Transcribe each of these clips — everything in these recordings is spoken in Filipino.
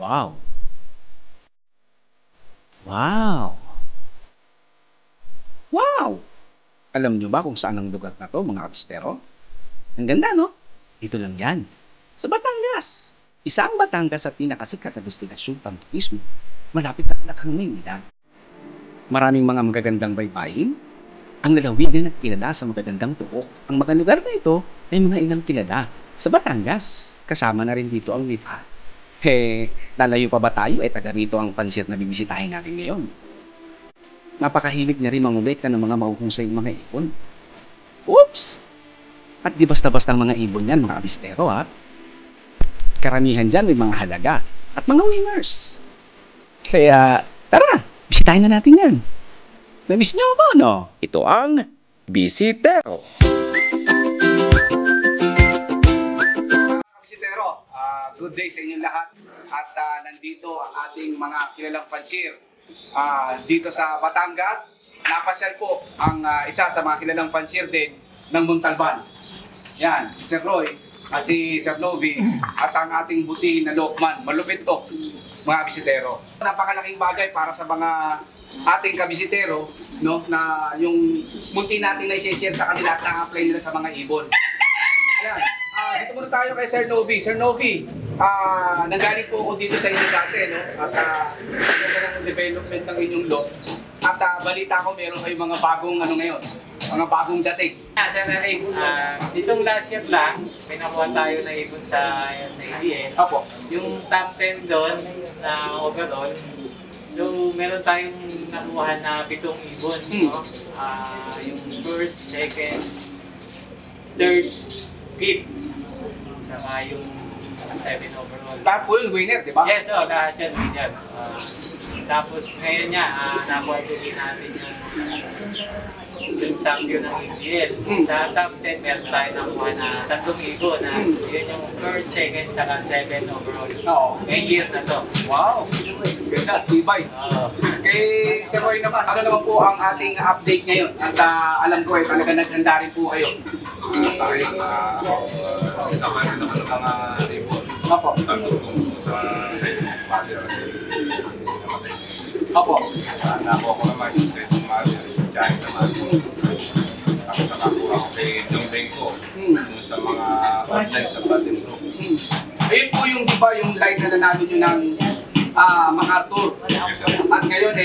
Wow! Wow! Wow! Alam nyo ba kung saan ang lugar na to, mga kabistero? Ang ganda, no? Dito lang yan. Sa Batangas. Isa ang Batangas sa pinakasikat na destinasyon pang turismo malapit sa Alakang, Maynila. Maraming mga magagandang baybayin, ang lalawigan at kilala sa magagandang tuok. Ang mga lugar na ito ay mga ilang kilala sa Batangas. Kasama na rin dito ang Lipa. Lalayo pa ba tayo? Taga rito ang pansir na bibisitahin natin ngayon. Napakahilig niya rin mangulekta ng mga mahuhusay mga ibon. Oops! At di basta-basta ang mga ibon yan, mga kabistero, ha? Karamihan dyan may mga halaga at mga winners. Kaya, tara, bisitahin na natin yan. Namiss niyo ba, no? Ito ang Bisitero. Kabisitero, good day sa inyong lahat. At nandito ang ating mga kilalang pansir. Dito sa Batangas, napasyal po ang isa sa mga kilalang pansir din ng Montalban. Yan, si Sir Roy, si Sir Novi, at ang ating butihin na Lokman. Malupit to, mga kabisitero. Napakalaking bagay para sa mga ating kabisitero, no, na yung munti natin na i-share sa kanila at na-apply nila sa mga ibon. Yan. Dito muna tayo kay Sir Novi. Sir Novi, nanggaling po ako dito sa inyo dati, no? At ganda ng development ng inyong lot. At balita ko meron kayong mga bagong ngayon, mga bagong dating. Sir Eric, ditong last year lang, may nakuha tayo na ibon sa ADN. Opo. Yung top 10 doon na overall, so meron tayong nakuha na 7 ibon. No? Yung first, second, third, fifth, saka yung 7 overall. Lahat po yun, winner, di ba? Yes, lahat yan, winner. Tapos ngayon niya, nakuha din natin yung champion ng ABL. Sa top 10, meron tayo nakuha na 3 ibon. Yun yung first, second, saka 7 overall. Oo. Ngayong year na to. Wow! Ganda, tibay. Kay Sir Roy naman, ano naman po ang ating update ngayon? At alam ko talaga naghanda rin po kayo. Sa akin, naman naman ng mga ribon. Opo. Sa second mother kasi namatay. Opo. Nakuha ko naman yung second mother, giant naman. Tapos nakakuha ko kay Jong Bengko sa mga online sa Batin Group. Ayun po yung, di ba, yung line na nanalo nyo ng MacArthur. At ngayon,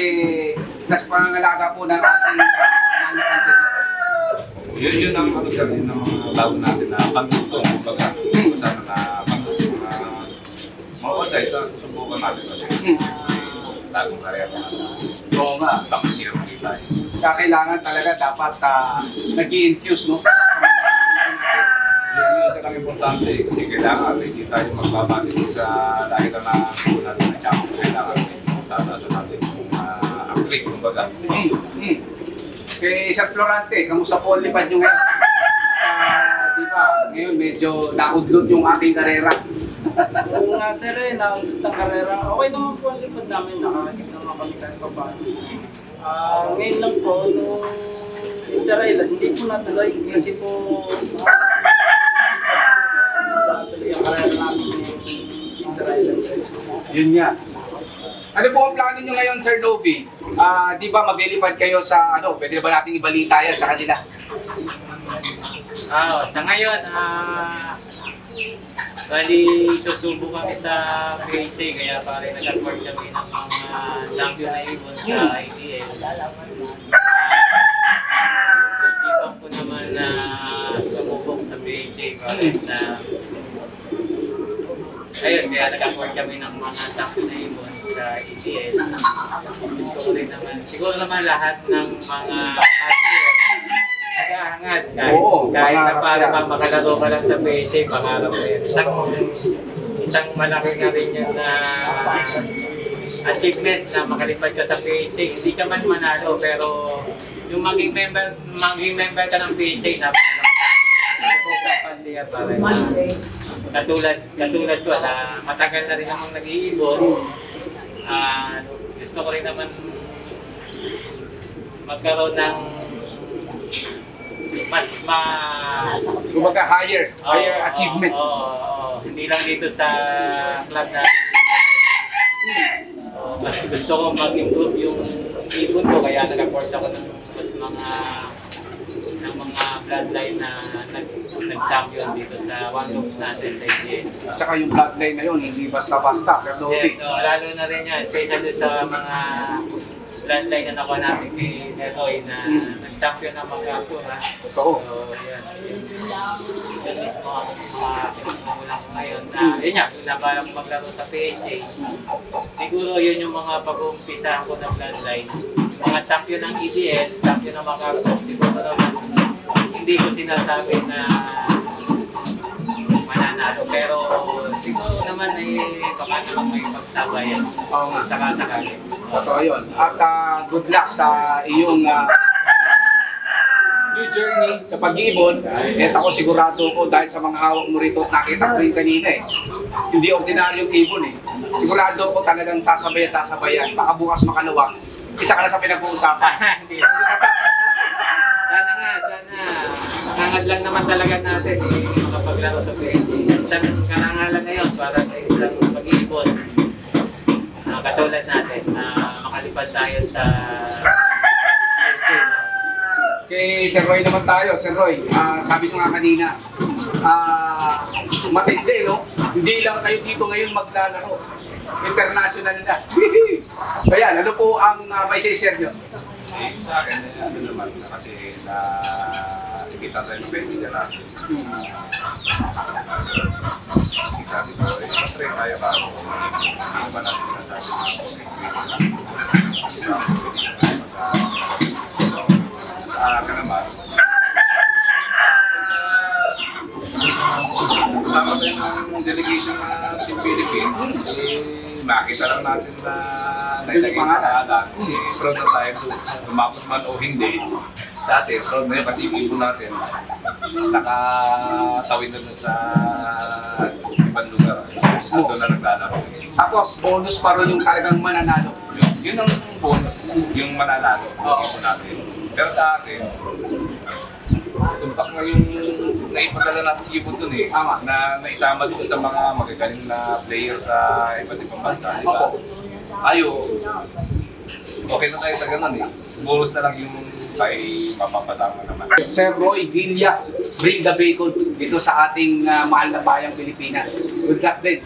nasa pangangalaga po ng ating manufacturer. Yun ang ano sir, yun ang mga bago natin na pagtutong. Kumbaga, sana na pagtutong na ma-online sa susubukan natin kasi bagong karera natin. Oo nga. Back zero tayo. Kailangan talaga dapat nag-i-infuse, no? Yun isa lang importante kasi kailangan hindi tayo magbabati sa dahil na natin na champion. Kailangan tataas natin ang click, kumbaga. Kay Sir Florante, kamusta po ang lipad nyo ngayon? Di ba, ngayon medyo naudlot yung ating karera. Oo nga sir, naudlot ang karera. Okay naman po ang lipad namin, nakakakit naman kami kahit pa paano. Ngayon lang po, nung Interrail, hindi po natuloy kasi po natuloy ang karera namin ng Interrail. Yun nga. Ano po ang plano nyo ngayon, Sir Novi? Di ba maglilipad kayo sa pwede ba nating ibalita yan sa kanila? Sa ngayon, bali susubo kami sa PHA kaya pare nag-afford kami ng mga champion na ibon sa IDL. Isipan ko naman na sumubok sa PHA pare na ayun, kaya nag-afford kami ng mga champion na ibon sa IDL. Gusto ko rin naman, siguro naman lahat ng mga nag-aangad. Kahit na para makalaro ka lang sa PSA, pangarap mo yun. Isang malaki na rin yun na achievement na makalipad ka sa PSA. Hindi ka man manalo, pero yung maging member ka ng PSA, napakalaman siya para katulad ko na matagal na rin akong nag-iibon. Gusto ko rin naman magkaroon ng Kumbaga higher achievements. Hindi lang dito sa club na Mas gusto ko mag-improve yung ibon ko, kaya nag-afford ako ng mga bloodline na nag-champion dito sa One Loops natin sa AGN. At saka yung bloodline na yun, hindi basta-basta, Sir Nodi. Yes, so, lalo na rin yan, especially sa mga bloodline na nakuha natin kay Eloy na nag-champion ng mga kultura. Oo. So, yan. Yun mismo ako mga pinagmumulan ko ngayon. Yun nga, kung nabalang maglaro sa PHA, siguro yun yung mga pag-uumpisahan ko ng bloodline. Mga champion ng EDL, champion ng mga siguro naman, hindi ko sinasabi na mananalo. Pero siguro naman ay baka naman may pagtabayan. Oo nga. Saka-sakali. Totoo yun. At good luck sa iyong new journey sa pag-iibon. At ako sigurado ko dahil sa mga hawak mo rito, nakita ko rin kanina eh. Hindi ordinaryong ibon eh. Sigurado ko talagang sasabayan. Baka bukas makalawa, isa ka na sa pinag-uusapan. Sana nga, sana. Hangad lang naman talaga natin makapaglaro sa PHA. Isang karangalan na yun para sa isang pag-iibon. Katulad natin na makalipad tayo sa PHA. Kay Sir Roy naman tayo. Sir Roy, sabi nyo nga kanina, matindi, no? Hindi lang kayo dito ngayon maglalaro. International na. Kaya, ano po ang may share nyo? Sa akin, ano naman, kasi nakikita tayo ng messenger natin. Sabi ko, try tayo ka. Hindi ba natin sinasabi na sa akin naman, kasama tayo ng delegation ng Team Philippines, makita lang natin na nailagay pangalan. Proud na tayo kung tumapos man o hindi. Sa atin, proud na yun kasi yung ibon natin nakatawid na sa ibang lugar. Doon na naglalaro. Tapos, bonus pa rin yung talagang mananalo. Yun ang bonus, yung mananalo ng ibon natin. Pero sa atin, tumpak na yung naipadala natin ibon dun eh. Na naisama dito sa mga magagaling na player sa iba't ibang bansa, di ba? Okay na tayo sa ganun eh. Bonus na lang yung kay mapapasama naman. Sir Roy Villa, bring the bacon dito sa ating mahal na bayang Pilipinas. Good luck din.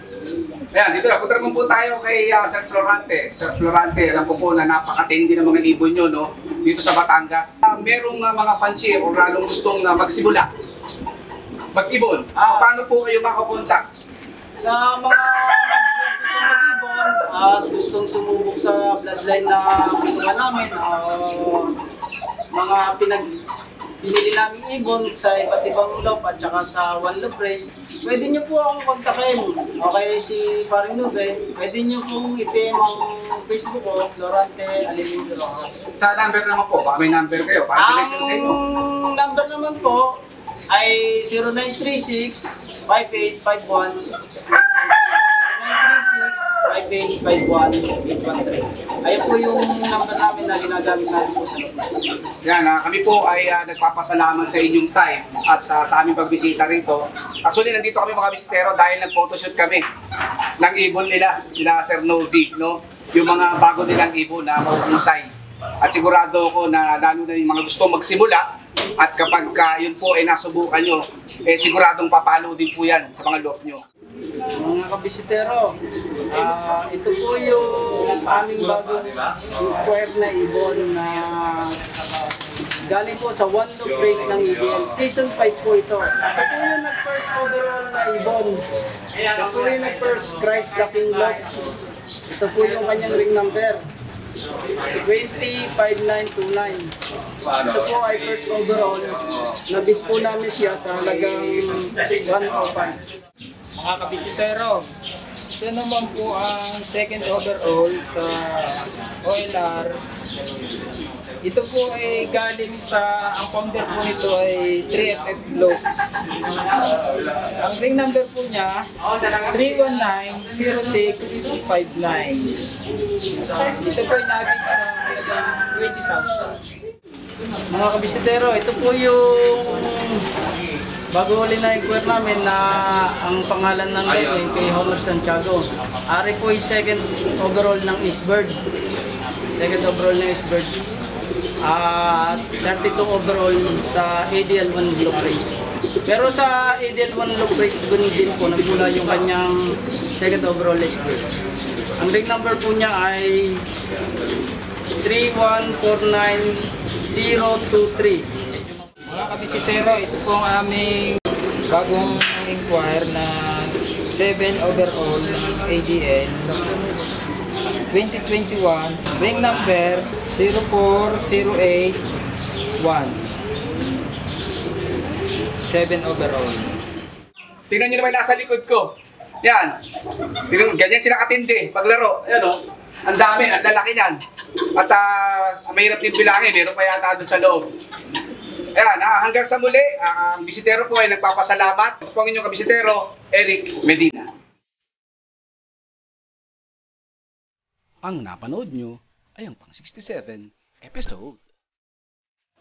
Ayan, dito na. Punta naman po tayo kay Sir Florante. Sir Florante, alam ko po na napakatindi ng mga ibon nyo, no? Dito sa Batangas. Merong mga fancy o lalong gustong magsimula. Mag-ibon. Paano po kayo makakontak? Sa mga gusto mag-ibon at gustong sumubok sa bloodline na kinuha namin, mga pinili namin ibon sa iba't ibang loop at saka sa One Loop Race, pwede nyo po akong kontakin. Okay, si Paring Nube, pwede nyo pong i-PM ang Facebook ko, Florante Aliling de Rojas. Sa number naman po, baka may number kayo. Para direct sa inyo. Ang number naman po ay 0936-5851. 0936-5851-813. Ayun po yung number namin na ginagamit natin po sa loob. Yan, kami po ay nagpapasalamat sa inyong time at sa aming pagbisita rito. Actually, nandito kami mga bisitero dahil nag-photoshoot kami ng ibon nila Sir Nodi, no? Yung mga bago nilang ibon na mahuhusay. At sigurado ko na lalo na yung mga gusto magsimula at kapag yun po ay nasubukan nyo, siguradong papalo din po yan sa mga loft nyo. Mga kabisitero, ito po yung aming bagong acquired na ibon na galing po sa One Loop Race ng EDL. Season 5 po ito. Ito po yung nag-first overall na ibon. Ito po yung nag-first Christ the King Lock. Ito po yung kanyang ring number. 205929. Ito po ay first overall. Nabid po namin siya sa halagang 105. Mga kabisitero, ito naman po ang second overall sa OLR. Ito po ay galing sa, ang founder po nito ay 3FF Globe. Ang ring number po niya, 3190659. Ito po ay nabit sa halagang 20,000. Mga kabisitero, ito po yung bago huli na inquire namin na ang pangalan ng laro kay Homer Santiago. Ari po ay second overall ng Eastbird. Second overall ng Eastbird. 32 overall sa ADL1 Loop Race. Pero sa ADL1 Loop Race, ganun din po, nagmula yung kanyang second overall Eastbird. Ang ring number po niya ay 3149023. Mga kabisitero, ito po ang aming bagong inquire na 7 overall ng ADL 2021, ring number 04081. 7 overall. Tingnan nyo naman yung nasa likod ko. Yan. Tingnan mo, ganyan sila katindi. Paglaro. Ayan o. Ang dami, ang lalaki niyan. At mahirap din bilangin. Meron pa yata doon sa loob. Ayan, hanggang sa muli, ang bisitero po ay nagpapasalamat. Ito po ang inyong kabisitero, Eric Medina. Ang napanood nyo ay ang pang-67 episode.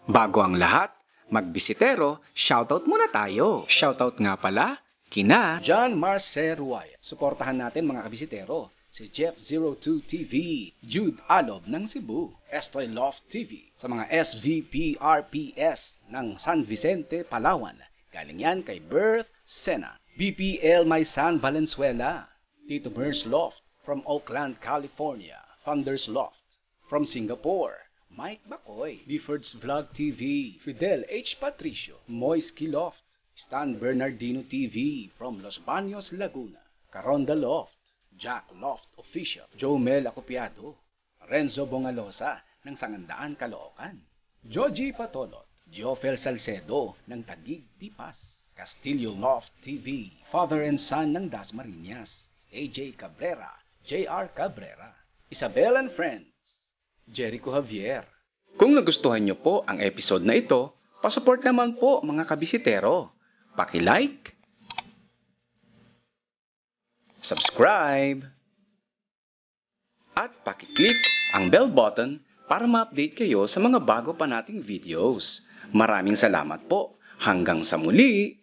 Bago ang lahat, magbisitero, shoutout muna tayo. Shoutout nga pala, kina John Marcer Wyatt. Suportahan natin mga kabisitero. Si Jeff02 TV, Jude Alob ng Cebu, Estoy Loft TV, sa mga SVPRPS ng San Vicente, Palawan. Galing yan kay Berth Sena, BPL Maysan Valenzuela, Tito Burns Loft from Oakland, California, Thunders Loft from Singapore, Mike Bacoy, Difford's Vlog TV, Fidel H. Patricio, Moisky Loft, Stan Bernardino TV from Los Baños, Laguna, Caronda Loft, Jack Loft Official, Joe Mel Acopiado, Renzo Bongalosa ng Sangandaan, Caloocan, Joji Patolot, Jofel Salcedo ng Taguig, Tipas, Castillo Loft TV, Father and Son ng Dasmariñas, AJ Cabrera, JR Cabrera, Isabel and Friends, Jericho Javier. Kung nagustuhan nyo po ang episode na ito, pasupport naman po mga kabisitero. Paki-like, subscribe, at paki-click ang bell button para ma-update kayo sa mga bago pa nating videos. Maraming salamat po. Hanggang sa muli!